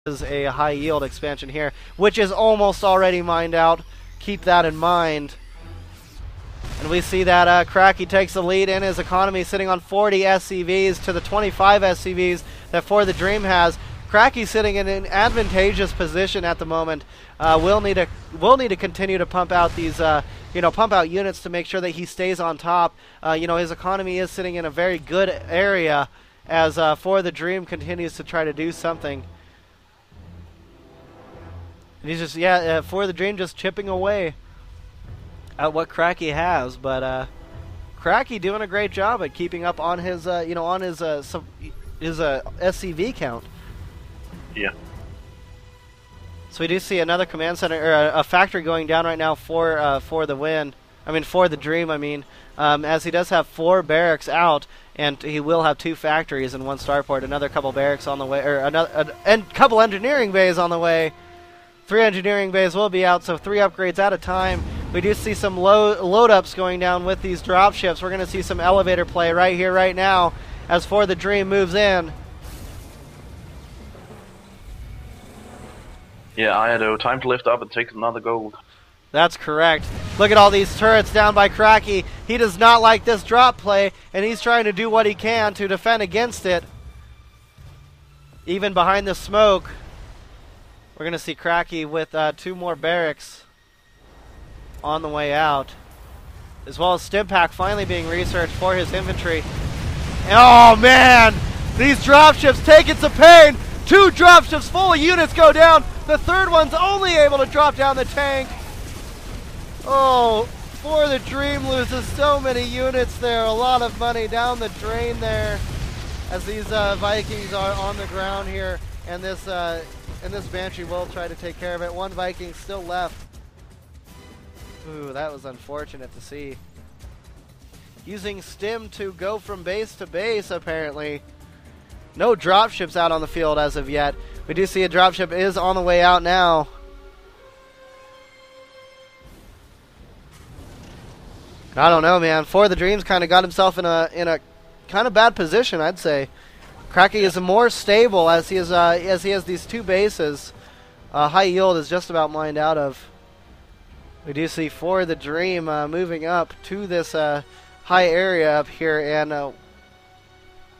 is a high yield expansion here, which is almost already mined out. Keep that in mind. And we see that Craky takes the lead in his economy, sitting on 40 SCVs to the 25 SCVs that FortheDream has. Craky sitting in an advantageous position at the moment. We'll need to continue to pump out these, pump out units to make sure that he stays on top. His economy is sitting in a very good area as FortheDream continues to try to do something. And he's just, FortheDream just chipping away at what Craky has, but Craky doing a great job at keeping up on his, SCV count. Yeah. So we do see another command center, or a factory going down right now for FortheDream. As he does have 4 barracks out, and he will have 2 factories and 1 starport, another couple barracks on the way, or another, and couple engineering bays on the way. 3 engineering bays will be out, so 3 upgrades at a time. We do see some load ups going down with these dropships. We're going to see some elevator play right here, right now, as FortheDream moves in. Yeah, I had time to lift up and take another gold. That's correct. Look at all these turrets down by Craky. He does not like this drop play, and he's trying to do what he can to defend against it. Even behind the smoke, we're going to see Craky with 2 more barracks on the way out, as well as Stimpack finally being researched for his infantry. Oh man, these dropships taking some pain. 2 dropships full of units go down. The 3rd one's only able to drop down the tank. Oh, FortheDream loses so many units there. A lot of money down the drain there, as these Vikings are on the ground here, and this Banshee will try to take care of it. 1 Viking still left. Ooh, that was unfortunate to see. Using Stim to go from base to base, apparently. No dropships out on the field as of yet. We do see a dropship is on the way out now. I don't know, man. FortheDream's kind of got himself in a kind of bad position, I'd say. Craky is more stable as he has these 2 bases. High yield is just about mined out of. We do see FortheDream moving up to this high area up here, and I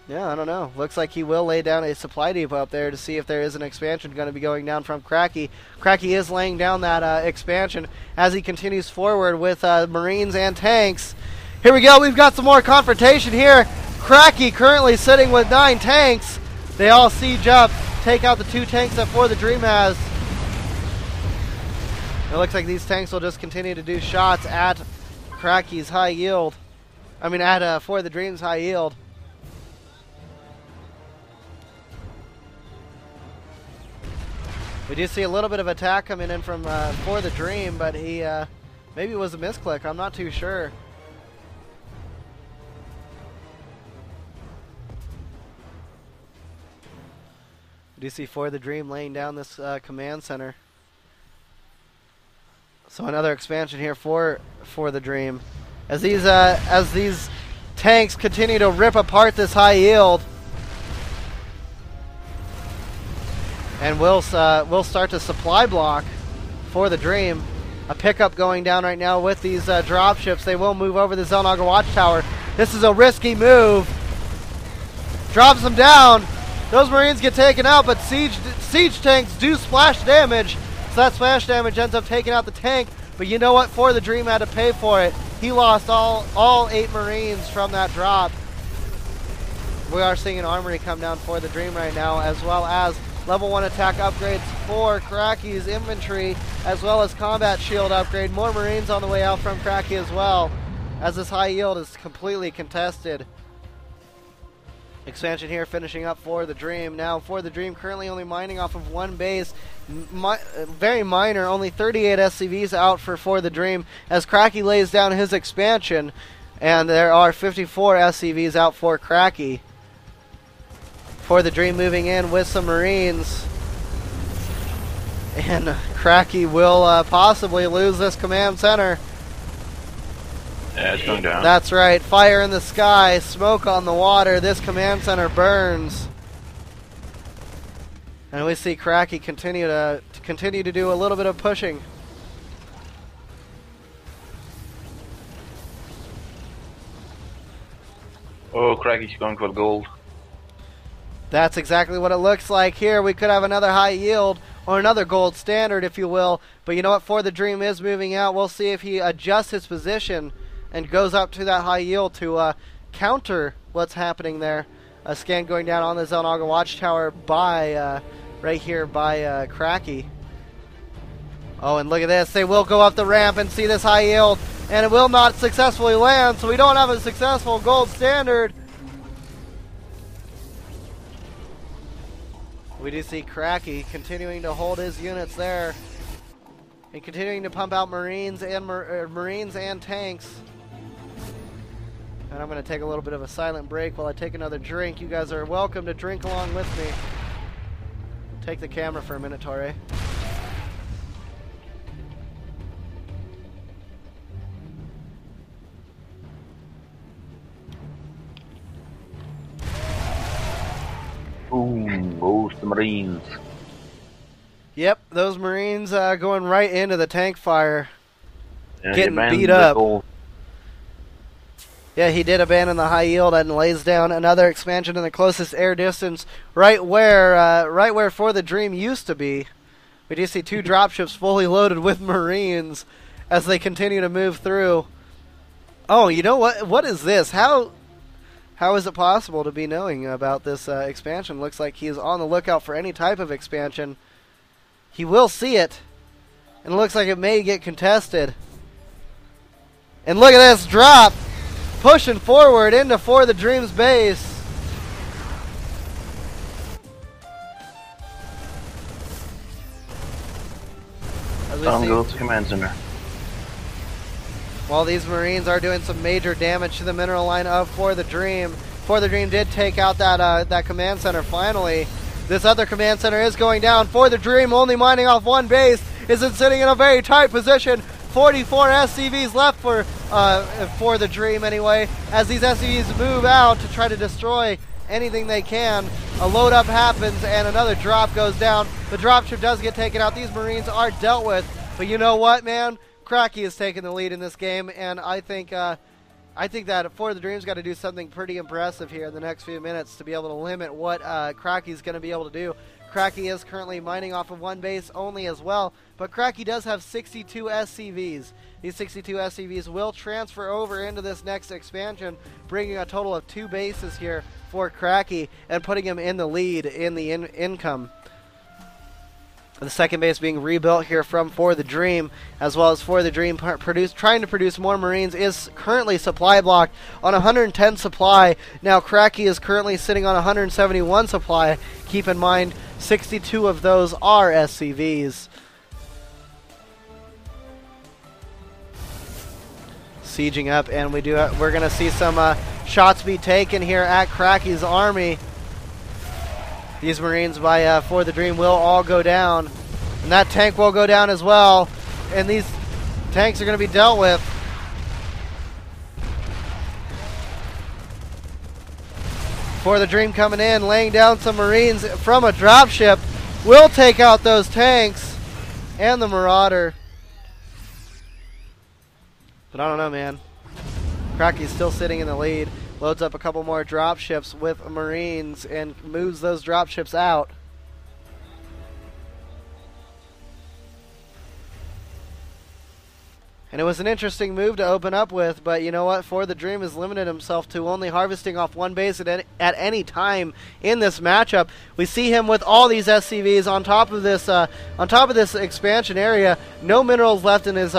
don't know. Looks like he will lay down a supply depot up there to see if there is an expansion going to be going down from Craky. Craky is laying down that expansion as he continues forward with Marines and tanks. Here we go. We've got some more confrontation here. Craky currently sitting with 9 tanks. They all siege up, take out the 2 tanks that FortheDream has. It looks like these tanks will just continue to do shots at Craky's high yield. At FortheDream's high yield. We do see a little bit of attack coming in from FortheDream, but he maybe it was a misclick. I'm not too sure. We do see FortheDream laying down this command center. So another expansion here for FortheDream, as these tanks continue to rip apart this high yield. And we'll start to supply block FortheDream. A pickup going down right now with these dropships. They will move over the Zelnaga Watchtower. This is a risky move. Drops them down. Those Marines get taken out, but siege tanks do splash damage. So that splash damage ends up taking out the tank. But you know what? FortheDream had to pay for it. He lost all 8 Marines from that drop. We are seeing an armory come down FortheDream right now, as well as level 1 attack upgrades for Craky's infantry, as well as combat shield upgrade. More Marines on the way out from Craky as well, as this high yield is completely contested. Expansion here finishing up FortheDream. Now FortheDream currently only mining off of 1 base. Very minor, only 38 SCVs out for FortheDream, as Craky lays down his expansion, and there are 54 SCVs out for Craky. FortheDream moving in with some Marines. And Craky will possibly lose this command center. Yeah, it's going down. That's right. Fire in the sky, smoke on the water. This command center burns. And we see Cracky continue to do a little bit of pushing. Oh, Cracky's going for gold. That's exactly what it looks like here. We could have another high yield, or another gold standard, if you will. But you know what? FortheDream is moving out. We'll see if he adjusts his position and goes up to that high yield to counter what's happening there. A scan going down on the Zelnaga Watchtower by right here by Cracky. Oh, and look at this. They will go up the ramp and see this high yield, and it will not successfully land, so we don't have a successful gold standard. We do see Cracky continuing to hold his units there and continuing to pump out Marines and tanks. And I'm going to take a little bit of a silent break while I take another drink. You guys are welcome to drink along with me. Take the camera for a minute, Torre. Boom, goes the Marines. Yep, those Marines going right into the tank fire. Yeah, getting beat up. Yeah, he did abandon the high yield and lays down another expansion in the closest air distance, right where FortheDream used to be. We do see two dropships fully loaded with Marines as they continue to move through. Oh, you know what? What is this? How is it possible to be knowing about this expansion? Looks like he is on the lookout for any type of expansion. He will see it, and it looks like it may get contested. And look at this drop! Pushing forward into FortheDream's base. Goes to command center. While these Marines are doing some major damage to the mineral line of FortheDream, FortheDream did take out that command center finally. This other command center is going down. FortheDream only mining off one base, isn't sitting in a very tight position. 44 SCVs left for the Dream anyway, as these SCVs move out to try to destroy anything they can. A load up happens and another drop goes down. The dropship does get taken out. These Marines are dealt with, but you know what, man? Cracky is taking the lead in this game, and I think that FortheDream's got to do something pretty impressive here in the next few minutes to be able to limit what Cracky's going to be able to do. Cracky is currently mining off of one base only as well, but Cracky does have 62 SCVs. These 62 SCVs will transfer over into this next expansion, bringing a total of 2 bases here for Cracky and putting him in the lead in the income. The second base being rebuilt here from FortheDream, as well as FortheDream trying to produce more Marines, is currently supply blocked on 110 supply. Now Cracky is currently sitting on 171 supply. Keep in mind, 62 of those are SCVs. Sieging up, and we're going to see some shots be taken here at Cracky's army. These Marines by FortheDream will all go down, and that tank will go down as well, and these tanks are going to be dealt with. FortheDream coming in, laying down some Marines from a dropship, will take out those tanks and the Marauder. But I don't know, man. Cracky's still sitting in the lead. Loads up a couple more dropships with Marines and moves those dropships out. And it was an interesting move to open up with, but you know what? FortheDream has limited himself to only harvesting off one base at any time in this matchup. We see him with all these SCVs on top of this expansion area. No minerals left in his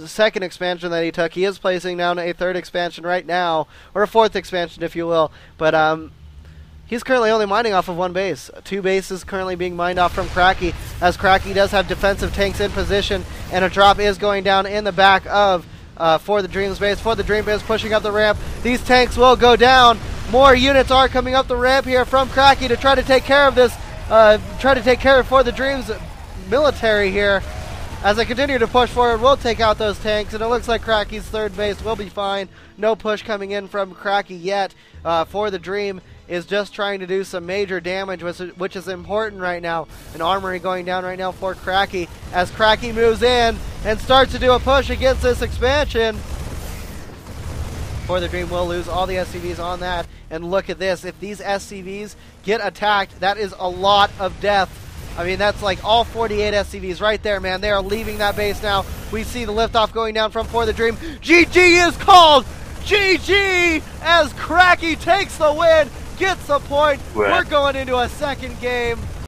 second expansion that he took. He is placing down a third expansion right now, or a fourth expansion, if you will. But he's currently only mining off of one base. 2 bases currently being mined off from Cracky, as Cracky does have defensive tanks in position, and a drop is going down in the back of FortheDream's base. FortheDream is pushing up the ramp. These tanks will go down. More units are coming up the ramp here from Cracky to try to take care of this, FortheDream's military here. As they continue to push forward, we'll take out those tanks, and it looks like Cracky's third base will be fine. No push coming in from Cracky yet. FortheDream is just trying to do some major damage, which is important right now. An armory going down right now for Craky as Craky moves in and starts to do a push against this expansion. FortheDream will lose all the SCVs on that. And look at this. If these SCVs get attacked, that is a lot of death. I mean, that's like all 48 SCVs right there, man. They are leaving that base now. We see the liftoff going down from FortheDream. GG is called! GG! As Craky takes the win, gets the point. We're going into a second game.